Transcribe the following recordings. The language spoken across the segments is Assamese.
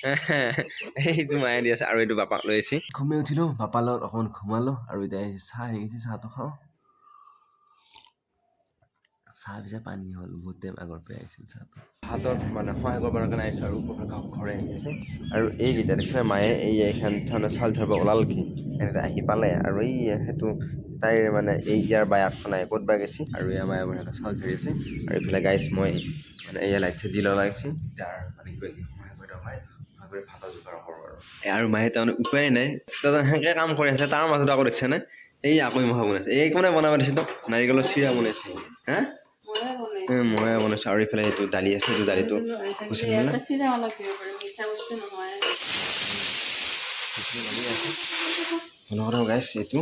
এইটো মায়ে দি আছে আৰু এইটো বাপাক লৈ আহিছে ঘুমাই উঠিলো বাপাৰ লগত অকণমান ঘুমালো আৰু এতিয়া চাহ আহি গৈছে চাহটো খাওঁ চাহ পিছে পানী হ'ল বহুত টাইম আগৰ পৰাই আহিছিল চাহটো হাতত মানে সহায় কৰিবৰ কাৰণে আহিছোঁ আৰু ঘৰে আহি আছে আৰু এইকেইটা দেখিছে মায়ে এই এইখন তাৰমানে চাউল ধৰিব ওলালকি এনেকৈ আহি পালে আৰু এই সেইটো তাইৰ মানে এই ইয়াৰ বায়েকখন নাই ক'ত বা গৈছে আৰু ইয়াৰ মায়ে মানে চাউল ধৰি আছে আৰু এইফালে গাইছ মই মানে এয়া লাইট চাইট দি লগাইছে তাৰ মানে কিবা কিবি সহায় কৰি সহায় কৰি ভাতৰ যোগাৰ কৰোঁ আৰু মায়ে তাৰমানে উপায় নাই সেনেকৈ কাম কৰি আছে তাৰ মাজত আকৌ দেখিছেনে এই আকৌ মহা বনাইছে এই কোনে বনাব দিছে তো নাৰিকলৰ চিৰা বনাইছে হা মই বনাইছোঁ আৰু এইফালে এইটো দালি আছে এইটো দালিটো গাইছ এইটো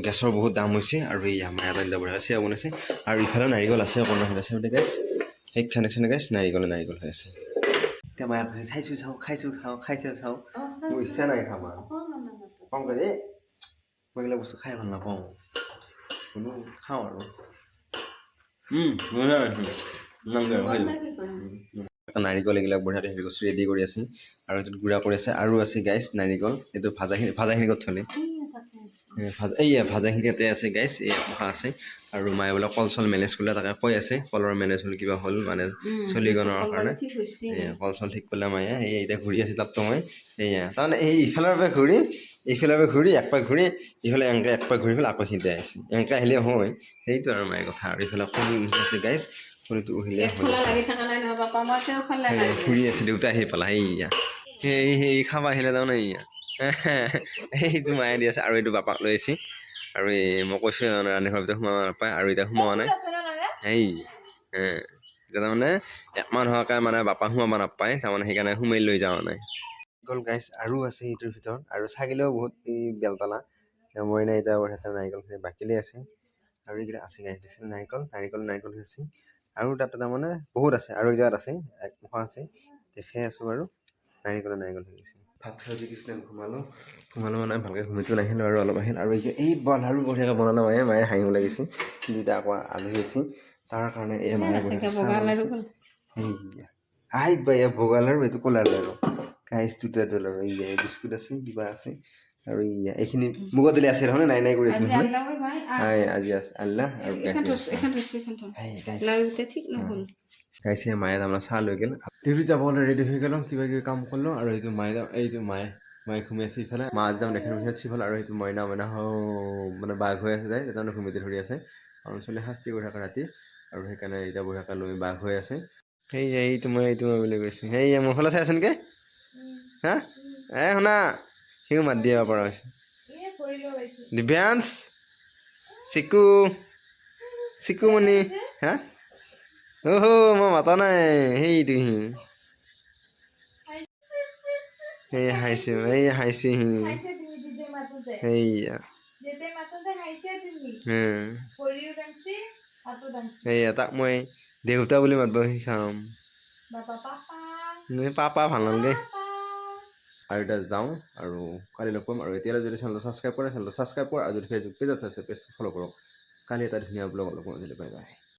গেছৰ বহুত দাম হৈছে আৰু এই আমাৰ এটা দিলে বঢ়িয়া চিৰা বনাইছে আৰু ইফালে নাৰিকল আছে অকণমান আছে বুলি গাইছ সেইখন দেখিছেনে গাইছ নাৰিকল হৈ আছে এতিয়া মায়ে কৈছে চাইছোঁ চাওঁ খাইছোঁ খাওঁ খাইছোঁ চাওঁ মোৰ ইচ্ছা নাই খাম আৰু কম কৰি এই মই এইবিলাক বস্তু খাই ভাল নাপাওঁ কোনো খাওঁ আৰু নাৰিকল এইবিলাক বঢ়িয়াকৈ হেৰি কৰিছোঁ ৰেডি কৰি আছে আৰু এইটোত গুড়া কৰি আছে আৰু আছে গাইছ নাৰিকল এইটো ভাজাখিনি ক'ত থ'লে ভাজাখিনি ইয়াতে আছে গাইছ এই অহা আছে আৰু মায়ে বোলে কল চল মেনেজ কৰিলে তাকে কৈ আছে কলৰ মেনেজ হ'ল কিবা হ'ল মানে চলিগনৰ কাৰণে কল চল ঠিক কৰিলে মায়ে এই এতিয়া ঘূৰি আছে তাততো মই এয়া তাৰমানে এই ইফালৰ পৰা ঘূৰি এইফালৰ পৰা ঘূৰি একপাক ঘূৰি ইফালে এনেকৈ একপাক ঘূৰি পেলাই আকৌ সিহঁতে আহিছে এনেকৈ আহিলে হয় সেইটো আৰু মায়ে কথা আৰু এইফালে কণী আছে গাইছ কণীটো উহিলে ঘূৰি আছে দেউতা আহি পেলা এইয়া সেই খাব আহিলে তাৰমানে এইয়া এইটো মায়ে দি আছে আৰু এইটো বাপাক লৈ আহিছে আৰু এই মই কৈছোঁ ৰান্ধি ঘৰৰ ভিতৰত সোমাব নাপায় আৰু এতিয়া সোমোৱা নাই এই এতিয়া তাৰমানে একমাহ হোৱাকৈ মানে বাপা সোমাব নাপায় তাৰমানে সেইকাৰণে সোমাই লৈ যোৱা নাই গ'ল গাইছ আৰু আছে এইটোৰ ভিতৰত আৰু ছাগিলেও বহুত এই বেলতলা মই নাই এতিয়া নাৰিকলখিনি বাকিলে আছে আৰু এইকেইটা আছে গাইছ দেখিছে নাৰিকল হৈ আছে আৰু তাতে তাৰমানে বহুত আছে আৰু এই জেগাত আছে একমুখা আছে দেখাই আছোঁ বাৰু নাৰিকল হৈ গৈছে ভাত খাই উঠি কিছুমান ঘুমালোঁ মানে ভালকৈ ঘুমিটো নাহিলোঁ আৰু অলপ আহিল আৰু এতিয়া এই আৰু বঢ়িয়াকৈ বনালে মায়ে হাঁহিব লাগিছে দুইটা আকৌ আলহী আছে তাৰ কাৰণে এই মায়ে বগা লাৰু এইটো ক'লা লাৰু গাইছ দুটা লাৰু এই বিস্কুট আছে কিবা আছে আৰু এইখিনি মুগৰ দালি আছে নহয় নাই কৰি আছে আজি আছে আল্লাহ আৰু গাইছে মায়ে তাৰমানে চাহ লৈ গ'ল ডিউটি যাবলৈ ৰেডি হৈ গ'লোঁ কিবা কিবি কাম কৰিলোঁ আৰু এইটো মায়ে ঘুমি আছে ইফালে মা একদম দেখি চিফল আৰু সেইটো মইনা মানে বাঘ হৈ আছে যায় তাৰমানে ঘুমিতে ধৰি আছে অঞ্চলে শাস্তি কৰি থাকে ৰাতি আৰু সেইকাৰণে এতিয়া বঢ়িয়াকৈ লৈ বাঘ হৈ আছে এইটো মই বুলি কৈছোঁ মোৰ ফালে চাই আছে নেকি হা শুনা সিও মাত দিব পৰা হৈছে দিব্যাংশ চিকুমণি হা মই মাতা নাই সেইটো হাঁহিছে সেইয়া সেইয়া তাক মই দেউতা বুলি মাতিব শিকাম পাপা ভাল নালাগে আৰু এতিয়া যাওঁ আৰু কালি লগ পাম আৰু এতিয়ালৈ যদি চেনেলটো ছাবস্ক্ৰাইব কৰে চেনেলটো ছাবস্ক্ৰাইব কৰক আৰু যদি ফেচবুক পেজত আছে পেজটো ফ'ল' কৰক কালি এটা ধুনীয়া ব্লগ লগ পাম বাই বাই